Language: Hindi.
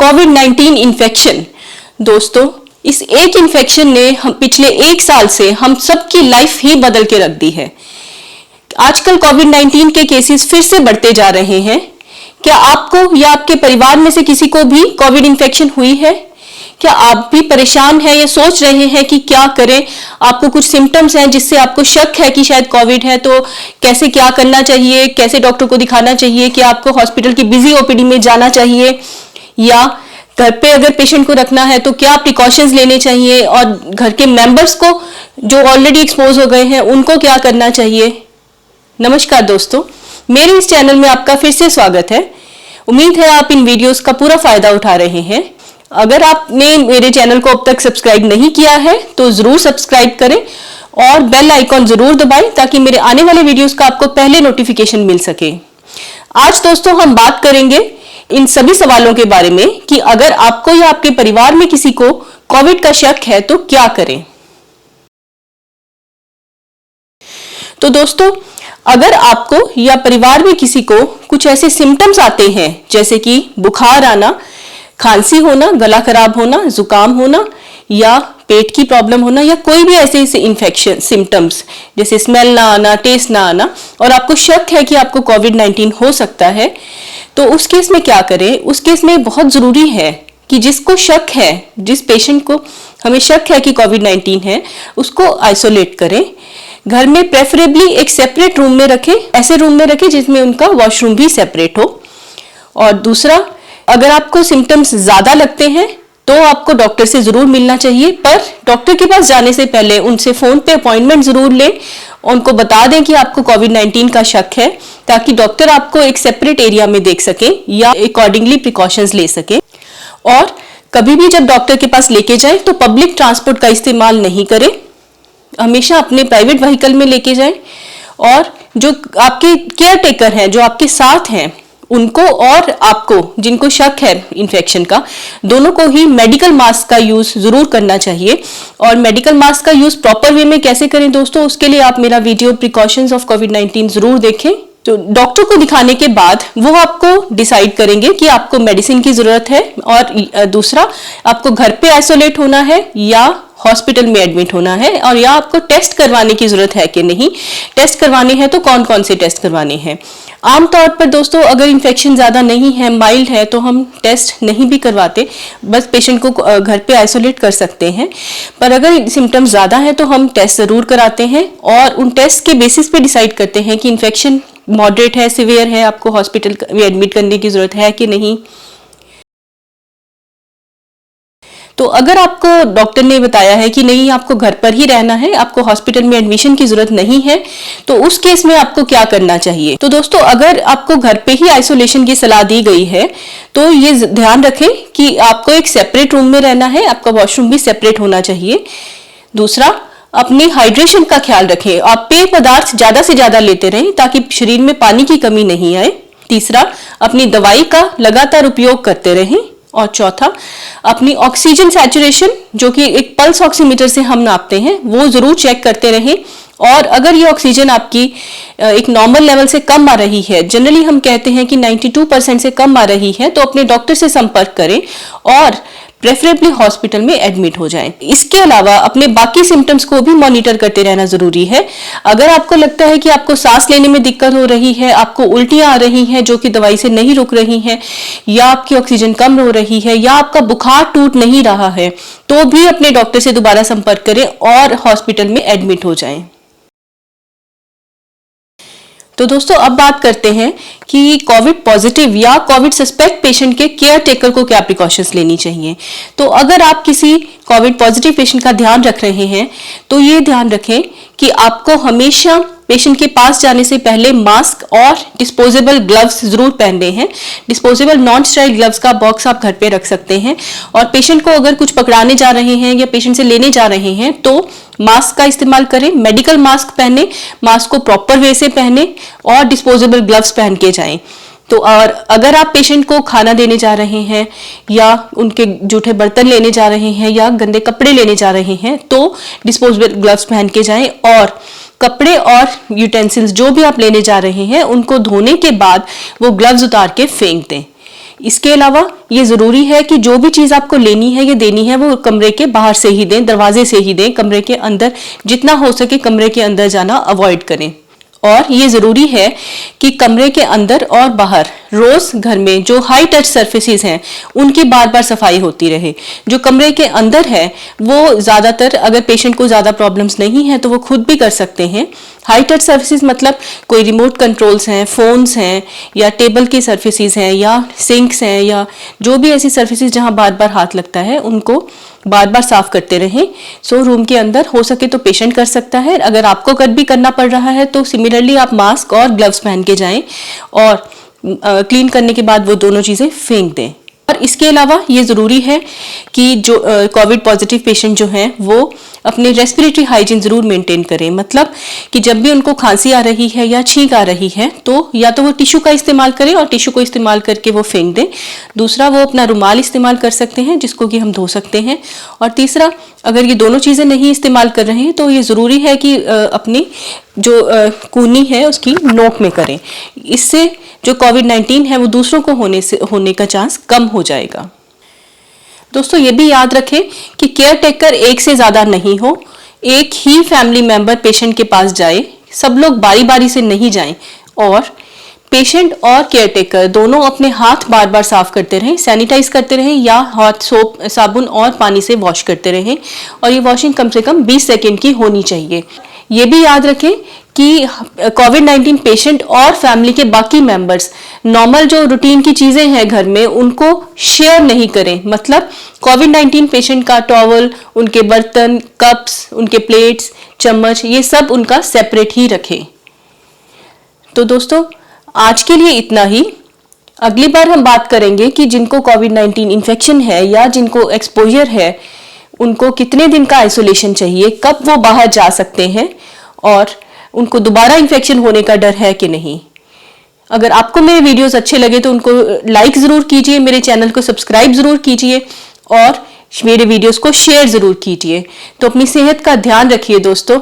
कोविड-19 इन्फेक्शन। दोस्तों, इस एक इन्फेक्शन ने हम पिछले 1 साल से हम सबकी लाइफ ही बदल के रख दी है। आजकल कोविड-19 के केसेस फिर से बढ़ते जा रहे हैं। क्या आपको या आपके परिवार में से किसी को भी कोविड इन्फेक्शन हुई है? क्या आप भी परेशान हैं या सोच रहे हैं कि क्या करें? आपको कुछ सिम्टम्स हैं जिससे आपको शक है कि शायद कोविड है, तो कैसे क्या करना चाहिए, कैसे डॉक्टर को दिखाना चाहिए, कि आपको हॉस्पिटल की बिजी ओपीडी में जाना चाहिए या घर पे अगर पेशेंट को रखना है तो क्या प्रिकॉशंस लेने चाहिए, और घर के मेंबर्स को जो ऑलरेडी एक्सपोज हो गए हैं उनको क्या करना चाहिए। नमस्कार दोस्तों, मेरे इस चैनल में आपका फिर से स्वागत है। उम्मीद है आप इन वीडियोस का पूरा फायदा उठा रहे हैं। अगर आपने मेरे चैनल को अब तक सब्सक्राइब नहीं किया है तो जरूर सब्सक्राइब करें और बेल आइकॉन जरूर दबाएं ताकि मेरे आने वाले वीडियोस का आपको पहले नोटिफिकेशन मिल सके। आज दोस्तों हम बात करेंगे इन सभी सवालों के बारे में कि अगर आपको या आपके परिवार में किसी को कोविड का शक है तो क्या करें। तो दोस्तों, अगर आपको या परिवार में किसी को कुछ ऐसे सिम्टम्स आते हैं जैसे कि बुखार आना, खांसी होना, गला खराब होना, जुकाम होना या पेट की प्रॉब्लम होना या कोई भी ऐसे इन्फेक्शन सिम्टम्स जैसे स्मेल ना आना, टेस्ट ना आना, और आपको शक है कि आपको कोविड-19 हो सकता है, तो उस केस में क्या करें। उस केस में बहुत जरूरी है कि जिसको शक है, जिस पेशेंट को हमें शक है कि कोविड-19 है, उसको आइसोलेट करें। घर में प्रेफरेबली एक सेपरेट रूम में रखें, ऐसे रूम में रखें जिसमें उनका वॉशरूम भी सेपरेट हो। और दूसरा, अगर आपको सिम्टम्स ज्यादा लगते हैं तो आपको डॉक्टर से जरूर मिलना चाहिए, पर डॉक्टर के पास जाने से पहले उनसे फोन पे अपॉइंटमेंट जरूर लें, उनको बता दें कि आपको कोविड-19 का शक है, ताकि डॉक्टर आपको एक सेपरेट एरिया में देख सके या अकॉर्डिंगली प्रिकॉशंस ले सके। और कभी भी जब डॉक्टर के पास लेके जाएं तो पब्लिक ट्रांसपोर्ट का इस्तेमाल नहीं करें, हमेशा अपने प्राइवेट व्हीकल में लेके जाएं। और जो आपके केयर टेकर हैं, जो आपके साथ हैं, उनको और आपको जिनको शक है इन्फेक्शन का, दोनों को ही मेडिकल मास्क का यूज जरूर करना चाहिए। और मेडिकल मास्क का यूज प्रॉपर वे में कैसे करें दोस्तों, उसके लिए आप मेरा वीडियो प्रिकॉशंस ऑफ कोविड-19 जरूर देखें। तो डॉक्टर को दिखाने के बाद वो आपको डिसाइड करेंगे कि आपको मेडिसिन की जरूरत है, और दूसरा आपको घर पे आइसोलेट होना है या हॉस्पिटल में एडमिट होना है, और या आपको टेस्ट करवाने की जरूरत है कि नहीं। टेस्ट करवाने हैं तो कौन कौन से टेस्ट करवाने हैं। आमतौर पर दोस्तों, अगर इन्फेक्शन ज्यादा नहीं है, माइल्ड है, तो हम टेस्ट नहीं भी करवाते, बस पेशेंट को घर पे आइसोलेट कर सकते हैं। पर अगर सिम्टम्स ज्यादा है तो हम टेस्ट जरूर कराते हैं, और उन टेस्ट के बेसिस पे डिसाइड करते हैं कि इन्फेक्शन मॉडरेट है, सिवियर है, आपको हॉस्पिटल में एडमिट करने की जरूरत है कि नहीं। तो अगर आपको डॉक्टर ने बताया है कि नहीं, आपको घर पर ही रहना है, आपको हॉस्पिटल में एडमिशन की जरूरत नहीं है, तो उस केस में आपको क्या करना चाहिए। तो दोस्तों, अगर आपको घर पे ही आइसोलेशन की सलाह दी गई है तो ये ध्यान रखें कि आपको एक सेपरेट रूम में रहना है, आपका वॉशरूम भी सेपरेट होना चाहिए। दूसरा, अपनी हाइड्रेशन का ख्याल रखें, आप पेय पदार्थ ज्यादा से ज्यादा लेते रहें ताकि शरीर में पानी की कमी नहीं आए। तीसरा, अपनी दवाई का लगातार उपयोग करते रहें। और चौथा, अपनी ऑक्सीजन सैचुरेशन, जो कि एक पल्स ऑक्सीमीटर से हम नापते हैं, वो जरूर चेक करते रहें। और अगर ये ऑक्सीजन आपकी एक नॉर्मल लेवल से कम आ रही है, जनरली हम कहते हैं कि 92% से कम आ रही है, तो अपने डॉक्टर से संपर्क करें और प्रेफरेबली हॉस्पिटल में एडमिट हो जाएं। इसके अलावा अपने बाकी सिम्टम्स को भी मॉनिटर करते रहना जरूरी है। अगर आपको लगता है कि आपको सांस लेने में दिक्कत हो रही है, आपको उल्टियां आ रही हैं जो कि दवाई से नहीं रुक रही हैं, या आपकी ऑक्सीजन कम हो रही है, या आपका बुखार टूट नहीं रहा है, तो भी अपने डॉक्टर से दोबारा संपर्क करें और हॉस्पिटल में एडमिट हो जाएं। तो दोस्तों, अब बात करते हैं कि कोविड पॉजिटिव या कोविड सस्पेक्ट पेशेंट के केयर टेकर को क्या प्रिकॉशंस लेनी चाहिए। तो अगर आप किसी कोविड पॉजिटिव पेशेंट का ध्यान रख रहे हैं तो ये ध्यान रखें कि आपको हमेशा पेशेंट के पास जाने से पहले मास्क और डिस्पोजेबल ग्लव्स जरूर पहनने हैं। डिस्पोजेबल नॉन स्टेराइल ग्लव्स का बॉक्स आप घर पे रख सकते हैं, और पेशेंट को अगर कुछ पकड़ाने जा रहे हैं या पेशेंट से लेने जा रहे हैं तो मास्क का इस्तेमाल करें, मेडिकल मास्क पहने, मास्क को प्रॉपर वे से पहने और डिस्पोजेबल ग्लव्स पहन के जाएं। तो और अगर आप पेशेंट को खाना देने जा रहे हैं या उनके जूठे बर्तन लेने जा रहे हैं या गंदे कपड़े लेने जा रहे हैं तो डिस्पोजेबल ग्लव्स पहन के जाएं, और कपड़े और यूटेंसिल्स जो भी आप लेने जा रहे हैं उनको धोने के बाद वो ग्लव्स उतार के फेंक दें। इसके अलावा ये जरूरी है कि जो भी चीज आपको लेनी है या देनी है वो कमरे के बाहर से ही दें, दरवाजे से ही दें। कमरे के अंदर जितना हो सके कमरे के अंदर जाना अवॉइड करें। और ये जरूरी है कि कमरे के अंदर और बाहर रोज घर में जो हाई टच सरफेसेस हैं उनकी बार बार सफाई होती रहे। जो कमरे के अंदर है वो ज्यादातर, अगर पेशेंट को ज्यादा प्रॉब्लम्स नहीं है तो वो खुद भी कर सकते हैं। हाई टच सर्फेसिस मतलब कोई रिमोट कंट्रोल्स हैं, फोन्स हैं, या टेबल की सर्फेसिस हैं, या सिंक्स हैं, या जो भी ऐसी सर्फेसिस जहां बार बार हाथ लगता है उनको बार बार साफ करते रहें। सो रूम के अंदर हो सके तो पेशेंट कर सकता है। अगर आपको कट भी करना पड़ रहा है तो सिमिलरली आप मास्क और ग्लव्स पहन के जाएं और क्लीन करने के बाद वो दोनों चीजें फेंक दें। और इसके अलावा ये जरूरी है कि जो कोविड पॉजिटिव पेशेंट जो हैं वो अपने रेस्पिरेटरी हाइजीन जरूर मेंटेन करें। मतलब कि जब भी उनको खांसी आ रही है या छींक आ रही है तो या तो वो टिश्यू का इस्तेमाल करें और टिश्यू को इस्तेमाल करके वो फेंक दें। दूसरा, वो अपना रुमाल इस्तेमाल कर सकते हैं जिसको कि हम धो सकते हैं। और तीसरा, अगर ये दोनों चीजें नहीं इस्तेमाल कर रहे हैं तो ये जरूरी है कि अपनी जो कूहनी है उसकी नोक में करें। इससे जो कोविड-19 है वो दूसरों को होने का चांस कम हो जाएगा। दोस्तों ये भी याद रखें कि केयर टेकर एक से ज्यादा नहीं हो, एक ही फैमिली मेंबर पेशेंट के पास जाए, सब लोग बारी बारी से नहीं जाएं। और पेशेंट और केयर टेकर दोनों अपने हाथ बार बार साफ करते रहें, सैनिटाइज करते रहें या हाथ साबुन और पानी से वॉश करते रहें। और ये वॉशिंग कम से कम 20 सेकेंड की होनी चाहिए। ये भी याद रखें कि कोविड-19 पेशेंट और फैमिली के बाकी मेंबर्स नॉर्मल जो रूटीन की चीजें हैं घर में उनको शेयर नहीं करें। मतलब कोविड-19 पेशेंट का टॉवल, उनके बर्तन, कप्स, उनके प्लेट्स, चम्मच, ये सब उनका सेपरेट ही रखें। तो दोस्तों आज के लिए इतना ही। अगली बार हम बात करेंगे कि जिनको कोविड-19 इन्फेक्शन है या जिनको एक्सपोजर है उनको कितने दिन का आइसोलेशन चाहिए, कब वो बाहर जा सकते हैं और उनको दोबारा इन्फेक्शन होने का डर है कि नहीं। अगर आपको मेरे वीडियोस अच्छे लगे तो उनको लाइक जरूर कीजिए, मेरे चैनल को सब्सक्राइब जरूर कीजिए और मेरे वीडियोस को शेयर जरूर कीजिए। तो अपनी सेहत का ध्यान रखिए दोस्तों।